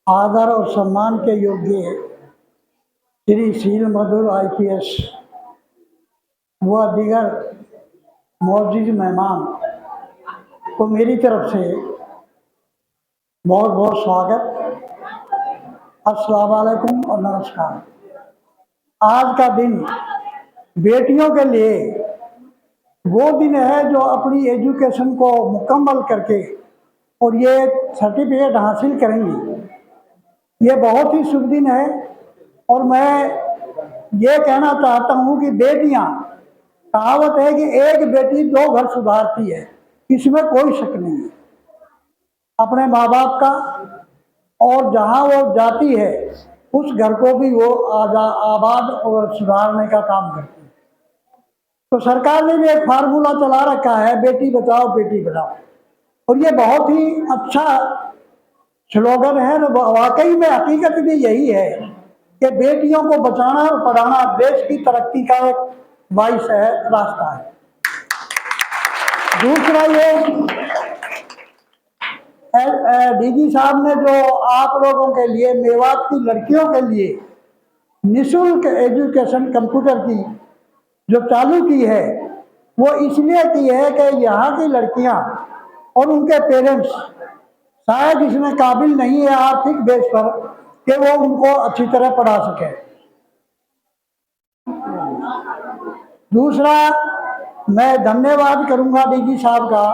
आदर और सम्मान के योग्य श्री शील मधुर IPS व दीगर मौजूद मेहमान को मेरी तरफ से बहुत बहुत स्वागत, अस्सलाम वालेकुम और नमस्कार। आज का दिन बेटियों के लिए वो दिन है जो अपनी एजुकेशन को मुकम्मल करके और ये सर्टिफिकेट हासिल करेंगी। ये बहुत ही शुभ दिन है और मैं ये कहना चाहता हूँ कि बेटियाँ, कहावत है कि एक बेटी दो घर सुधारती है, इसमें कोई शक नहीं है। अपने माँ बाप का और जहाँ वो जाती है उस घर को भी वो आबाद और सुधारने का काम करती है। तो सरकार ने भी एक फार्मूला चला रखा है, बेटी बचाओ बेटी पढ़ाओ, और ये बहुत ही अच्छा स्लोगन है। वाकई में हकीकत भी यही है कि बेटियों को बचाना और पढ़ाना देश की तरक्की का एक वाइस है, रास्ता है। दूसरा ये DG साहब ने जो आप लोगों के लिए, मेवात की लड़कियों के लिए निःशुल्क एजुकेशन कंप्यूटर की जो चालू की है, वो इसलिए की है कि यहाँ की लड़कियाँ और उनके पेरेंट्स शायद इसमें काबिल नहीं है आर्थिक बेस पर कि वो उनको अच्छी तरह पढ़ा सके। दूसरा, मैं धन्यवाद करूंगा DG साहब का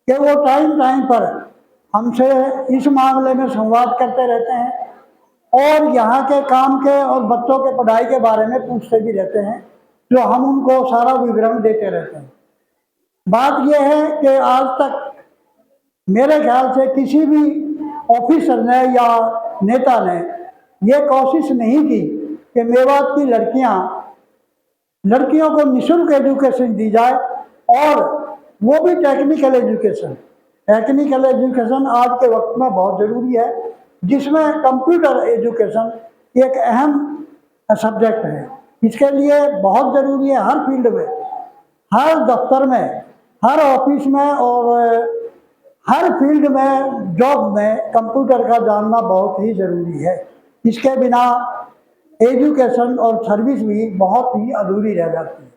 कि वो टाइम टाइम पर हमसे इस मामले में संवाद करते रहते हैं और यहाँ के काम के और बच्चों के पढ़ाई के बारे में पूछते भी रहते हैं, जो हम उनको सारा विवरण देते रहते हैं। बात यह है कि आज तक मेरे ख्याल से किसी भी ऑफिसर ने या नेता ने ये कोशिश नहीं की कि मेवात की लड़कियों को निःशुल्क एजुकेशन दी जाए, और वो भी टेक्निकल एजुकेशन। टेक्निकल एजुकेशन आज के वक्त में बहुत ज़रूरी है, जिसमें कंप्यूटर एजुकेशन एक अहम सब्जेक्ट है। इसके लिए बहुत ज़रूरी है हर फील्ड में, हर दफ्तर में, हर ऑफिस में और हर फील्ड में, जॉब में कंप्यूटर का जानना बहुत ही ज़रूरी है। इसके बिना एजुकेशन और सर्विस भी बहुत ही अधूरी रह जाती है।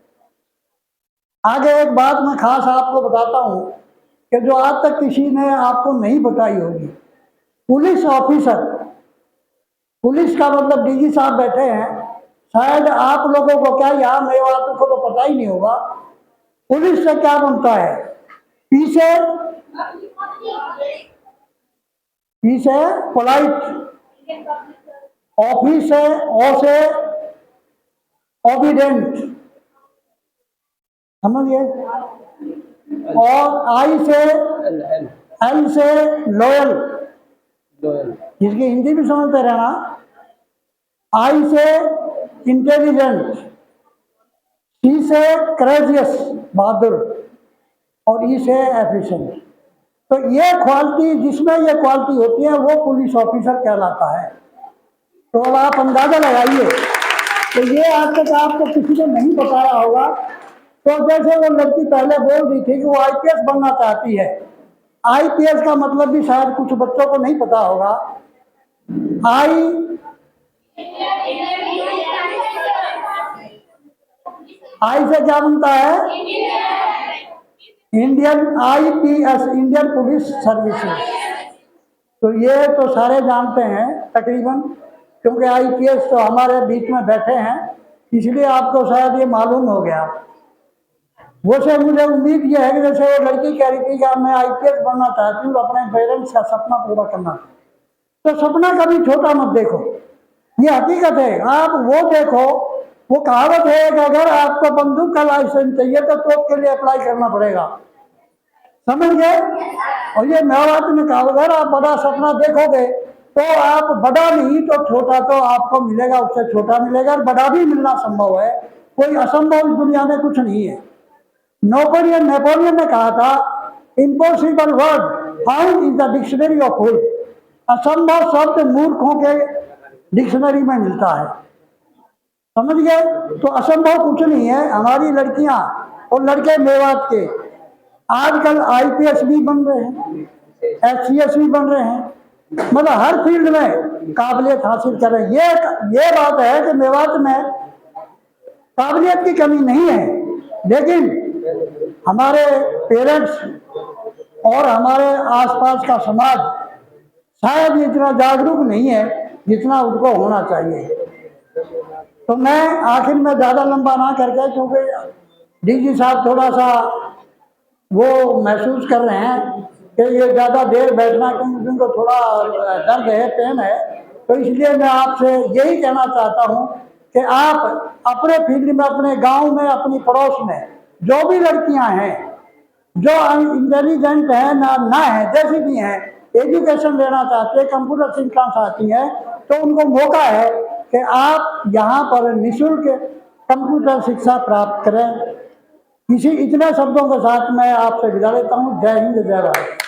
आगे एक बात मैं खास आपको बताता हूँ कि जो आज तक किसी ने आपको नहीं बताई होगी। पुलिस ऑफिसर, पुलिस का मतलब DG साहब बैठे हैं, शायद आप लोगों को, क्या यहाँ मेवात को तो पता ही नहीं होगा, पुलिस से क्या बनता है? पीछे पोलाइट, ऑफिस है ओ से ओबीडेंट, समझिए, और आई से एल से लॉयल, जिसकी हिंदी भी समझते रहना। आई से इंटेलिजेंट, C से करेजियस, बहादुर, और E से एफिशिएंट। तो ये क्वालिटी, जिसमें ये क्वालिटी होती है, वो पुलिस ऑफिसर कहलाता है। तो अब आप अंदाजा लगाइए तो ये आज तक आपको किसी को नहीं बताया होगा। तो जैसे वो लड़की पहले बोल रही थी कि वो IPS बनना चाहती है, IPS का मतलब भी शायद कुछ बच्चों को नहीं पता होगा। आई से क्या बनता है? Indian IPS, Indian police services. तो ये तो सारे जानते हैं तकरीबन, क्योंकि IPS तो हमारे बीच में बैठे हैं, इसलिए आपको शायद ये मालूम हो गया। वो से मुझे उम्मीद ये है कि जैसे वो लड़की कह रही थी कि मैं IPS बनना चाहती हूँ, अपने पेरेंट्स का सपना पूरा करना, तो सपना कभी छोटा मत देखो, ये हकीकत है। आप वो देखो, वो कहावत है कि अगर आपको बंदूक का लाइसेंस चाहिए तो तोप के लिए अप्लाई करना पड़ेगा, समझ गए? और ये मेवात में कहा, अगर आप बड़ा सपना देखोगे तो आप बड़ा नहीं तो छोटा तो आपको मिलेगा, उससे छोटा मिलेगा, और बड़ा भी मिलना संभव है। कोई असंभव इस दुनिया में कुछ नहीं है। नेपोलियन ने कहा था, impossible word found in the dictionary of fool. असंभव शब्द मूर्खों के डिक्शनरी में मिलता है, समझ गए? तो असंभव कुछ नहीं है। हमारी लड़कियां और लड़के मेवात के आजकल IPS भी बन रहे हैं, SCS भी बन रहे हैं, मतलब हर फील्ड में काबिलियत हासिल कर रहे हैं। ये बात है कि मेवात में काबिलियत की कमी नहीं है, लेकिन हमारे पेरेंट्स और हमारे आसपास का समाज शायद इतना जागरूक नहीं है जितना उनको होना चाहिए। तो मैं आखिर में ज़्यादा लंबा ना करके, क्योंकि डीजी साहब थोड़ा सा वो महसूस कर रहे हैं कि ये ज़्यादा देर बैठना, क्योंकि उनको थोड़ा दर्द है, पेन है, तो इसलिए मैं आपसे यही कहना चाहता हूँ कि आप अपने फील्ड में, अपने गांव में, अपनी पड़ोस में जो भी लड़कियां हैं, जो इंटेलिजेंट हैं ना है, जैसी भी हैं, एजुकेशन लेना चाहते हैं, कंप्यूटर सीखना चाहती हैं, तो उनको मौका है कि आप यहाँ पर निःशुल्क कंप्यूटर शिक्षा प्राप्त करें। इसी इतने शब्दों के साथ मैं आपसे विदा लेता हूँ। जय हिंद, जय भारत।